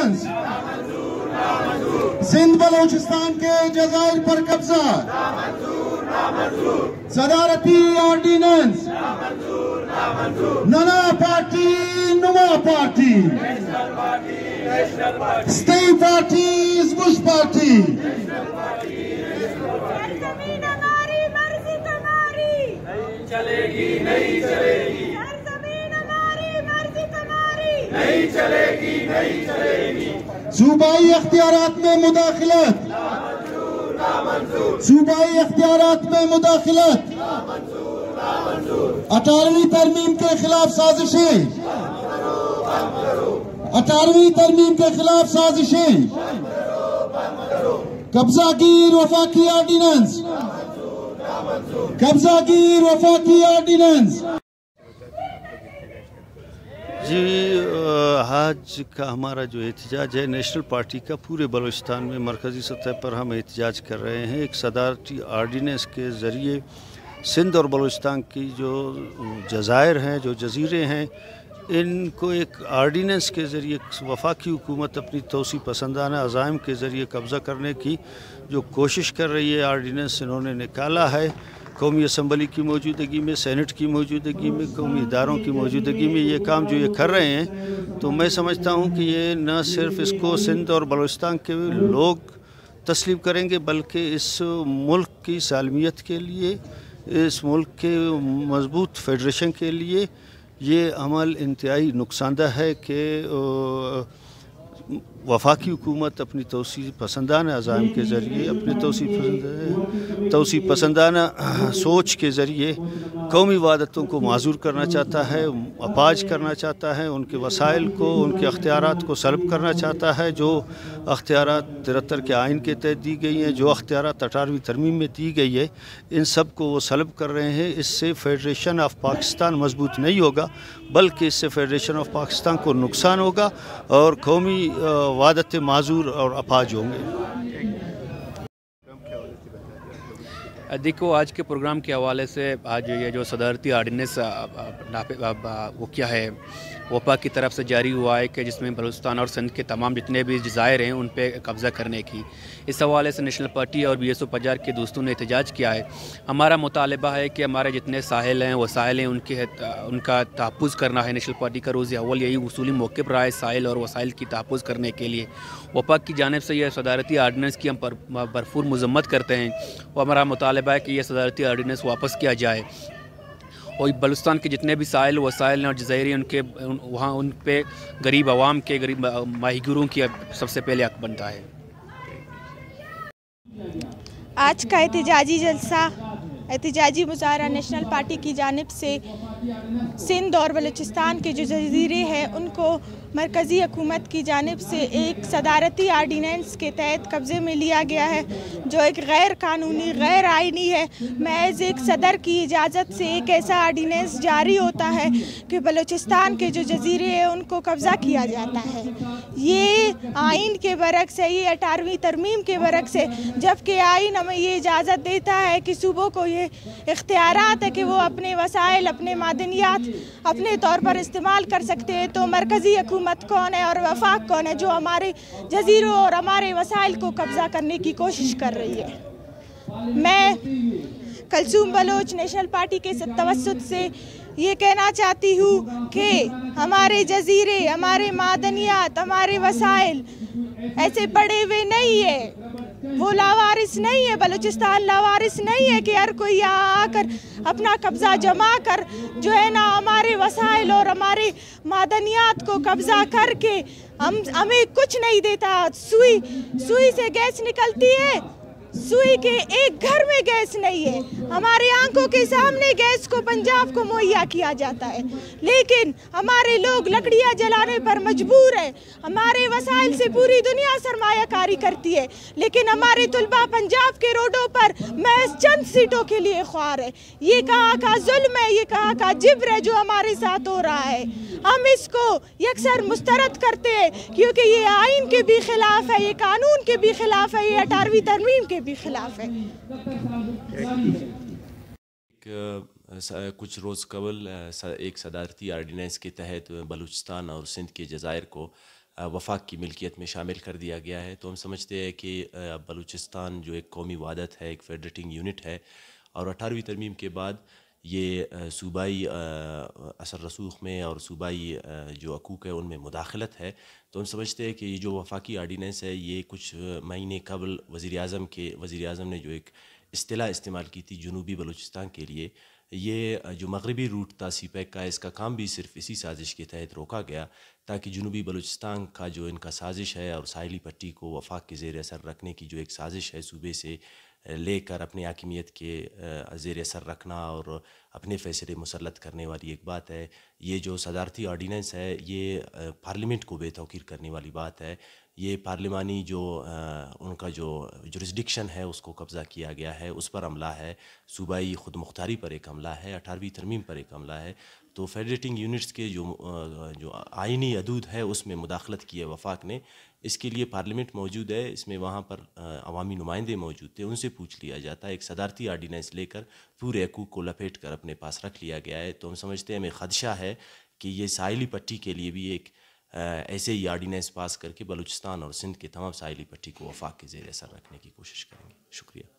Ordinance, Sindh Balochistan کے جزائر پر قبضہ، صدارتی آرڈیننس، ننا پارٹی نما party, stay parties Bush party, زمین ہماری مرضی تمہاری نہیں چلے گی، نہیں چلے گی، زمین ہماری مرضی تمہاری نہیں چلے گی، نہیں چلے گی، صوبائی اختیارات میں مداخلت، صوبائی اختیارات میں مداخلت، 18ویں ترمیم کے خلاف سازشیں، 18ویں ترمیم کے خلاف سازشیں، قبضہ گیر وفاقی آرڈیننس، قبضہ گیر وفاقی آرڈیننس۔ جی آج کا ہمارا جو احتجاج ہے نیشنل پارٹی کا پورے بلوچستان میں مرکزی سطح پر ہم احتجاج کر رہے ہیں۔ ایک صدارتی آرڈیننس کے ذریعے سندھ اور بلوچستان کی جو جزائر ہیں، جو جزیرے ہیں، ان کو ایک آرڈیننس کے ذریعے وفاقی حکومت اپنی توسیع پسندانہ عزائم کے ذریعے قبضہ کرنے کی جو کوشش کر رہی ہے، آرڈیننس انہوں نے نکالا ہے قومی اسمبلی کی موجودگی میں، سینٹ کی موجودگی میں، قومی اداروں کی موجودگی میں یہ کام جو یہ کر رہے ہیں، تو میں سمجھتا ہوں کہ یہ نہ صرف اس کو سندھ اور بلوچستان کے لوگ تسلیم کریں گے، بلکہ اس ملک کی سالمیت کے لیے، اس ملک کے مضبوط فیڈریشن کے لیے یہ عمل انتہائی نقصان دہ ہے کہ وفاقی حکومت اپنی توسیع پسندانہ عزائم کے ذریعے، اپنے توسیع پسندانہ سوچ کے ذریعے قومی وحدتوں کو معذور کرنا چاہتا ہے، اپاج کرنا چاہتا ہے، ان کے وسائل کو، ان کے اختیارات کو سلب کرنا چاہتا ہے۔ جو اختیارات 73 کے آئین کے تحت دی گئی ہیں، جو اختیارات 18ویں ترمیم میں دی گئی ہے، ان سب کو وہ سلب کر رہے ہیں۔ اس سے فیڈریشن آف پاکستان مضبوط نہیں ہوگا، بلکہ اس سے فیڈریشن آف پاکستان کو نقصان ہوگا اور قومی وحدت معذور اور اپاج ہوں گے۔ دیکھو، آج کے پروگرام کے حوالے سے آج یہ جو صدارتی آرڈیننس وہ کیا ہے وفاق کی طرف سے جاری ہوا ہے کہ جس میں بلوچستان اور سندھ کے تمام جتنے بھی جزائر ہیں ان پہ قبضہ کرنے کی، اس حوالے سے نیشنل پارٹی اور BSO پجار کے دوستوں نے احتجاج کیا ہے۔ ہمارا مطالبہ ہے کہ ہمارے جتنے ساحل ہیں، وسائل ہیں، ان کا تحفظ کرنا ہے۔ نیشنل پارٹی کا روز اول یہی اصولی موقف رہا ہے ساحل اور وسائل کی تحفظ کرنے کے لیے۔ وفاق کی جانب سے یہ صدارتی آرڈیننس کی ہم بھرپور مذمت کرتے ہیں اور ہمارا مطالبہ ہے کہ یہ صدارتی آرڈیننس واپس کیا جائے اور بلوچستان کے جتنے بھی ساحل وسائل ہیں اور جزائری ان پہ غریب عوام کے، غریب ماہی گیروں کی سب سے پہلے حق بنتا ہے۔ آج کا احتجاجی جلسہ، احتجاجی مظاہرہ نیشنل پارٹی کی جانب سے سندھ اور بلوچستان کے جو جزیرے ہیں ان کو مرکزی حکومت کی جانب سے ایک صدارتی آرڈیننس کے تحت قبضے میں لیا گیا ہے، جو ایک غیر قانونی، غیر آئینی ہے۔ محض ایک صدر کی اجازت سے ایک ایسا آرڈیننس جاری ہوتا ہے کہ بلوچستان کے جو جزیرے ہیں ان کو قبضہ کیا جاتا ہے۔ یہ آئین کے برعکس ہے، یہ 18ویں ترمیم کے برعکس ہے، جبکہ آئین ہمیں یہ اجازت دیتا ہے کہ صوبوں کو یہ اختیارات ہے کہ وہ اپنے وسائل، اپنے معدنیات اپنے طور پر استعمال کر سکتے ہیں۔ تو مرکزی حکومت کون ہے اور وفاق کون ہے جو ہمارے جزیروں اور ہمارے وسائل کو قبضہ کرنے کی کوشش کر رہی ہے؟ میں کلثوم بلوچ نیشنل پارٹی کے توسط سے یہ کہنا چاہتی ہوں کہ ہمارے جزیرے، ہمارے معدنیات، ہمارے وسائل ایسے پڑے ہوئے نہیں ہیں، وہ لاوارث نہیں ہے۔ بلوچستان لاوارث نہیں ہے کہ ہر کوئی یہاں آ کر اپنا قبضہ جما کر جو ہے نا ہمارے وسائل اور ہمارے معدنیات کو قبضہ کر کے ہمیں کچھ نہیں دیتا۔ سوئی سے گیس نکلتی ہے، سوئی کے ایک گھر میں گیس نہیں ہے۔ ہمارے آنکھوں کے سامنے گیس کو پنجاب کو مہیا کیا جاتا ہے، لیکن ہمارے لوگ لکڑیاں جلانے پر مجبور ہیں۔ ہمارے وسائل سے پوری دنیا سرمایہ کاری کرتی ہے، لیکن ہمارے طلباء پنجاب کے روڈوں پر محض چند سیٹوں کے لیے خوار ہے۔ یہ کہاں کا ظلم ہے، یہ کہاں کا جبر ہے جو ہمارے ساتھ ہو رہا ہے۔ ہم اس کو یکسر مسترد کرتے ہیں کیونکہ یہ آئین کے بھی خلاف ہے، یہ قانون کے بھی خلاف ہے، یہ 18ویں ترمیم کے بھی خلاف ہے۔ کچھ روز قبل ایک صدارتی آرڈیننس کے تحت بلوچستان اور سندھ کے جزائر کو وفاق کی ملکیت میں شامل کر دیا گیا ہے. تو ہم سمجھتے ہیں کہ بلوچستان جو ایک قومی وحدت ہے, ایک فیڈریٹنگ یونٹ ہے, اور 18ویں ترمیم کے بعد یہ صوبائی اثر رسوخ میں اور صوبائی جو حقوق ہے ان میں مداخلت ہے. تو ہم سمجھتے ہیں کہ یہ جو وفاقی آرڈیننس ہے یہ کچھ مہینے قبل وزیر اعظم نے جو ایک اصطلاح استعمال کی تھی جنوبی بلوچستان کے لیے, یہ جو مغربی روٹ تھا سی پیک کا, اس کا کام بھی صرف اسی سازش کے تحت روکا گیا تاکہ جنوبی بلوچستان کا جو ان کا سازش ہے اور ساحلی پٹی کو وفاق کے زیر اثر رکھنے کی جو ایک سازش ہے صوبے سے لے کر اپنے حاکمیت کے زیر اثر رکھنا اور اپنے فیصلے مسلط کرنے والی ایک بات ہے. یہ جو صدارتی آرڈیننس ہے یہ پارلیمنٹ کو بے توقیر کرنے والی بات ہے. یہ پارلیمانی جو ان کا جو جورسڈکشن ہے اس کو قبضہ کیا گیا ہے, اس پر حملہ ہے. صوبائی خود مختاری پر ایک حملہ ہے, 18ویں ترمیم پر ایک حملہ ہے. تو فیڈریٹنگ یونٹس کے جو آئینی حدود ہے اس میں مداخلت کی ہے وفاق نے. اس کے لیے پارلیمنٹ موجود ہے, اس میں وہاں پر عوامی نمائندے موجود تھے, ان سے پوچھ لیا جاتا ہے. ایک صدارتی آرڈیننس لے کر پورے حقوق کو لپیٹ کر اپنے پاس رکھ لیا گیا ہے. تو ہم سمجھتے ہیں ہمیں خدشہ ہے کہ یہ ساحلی پٹی کے لیے بھی ایک ایسے ہی آرڈیننس پاس کر کے بلوچستان اور سندھ کے تمام ساحلی پٹی کو وفاق کے زیر اثر رکھنے کی کوشش کریں گے. شکریہ.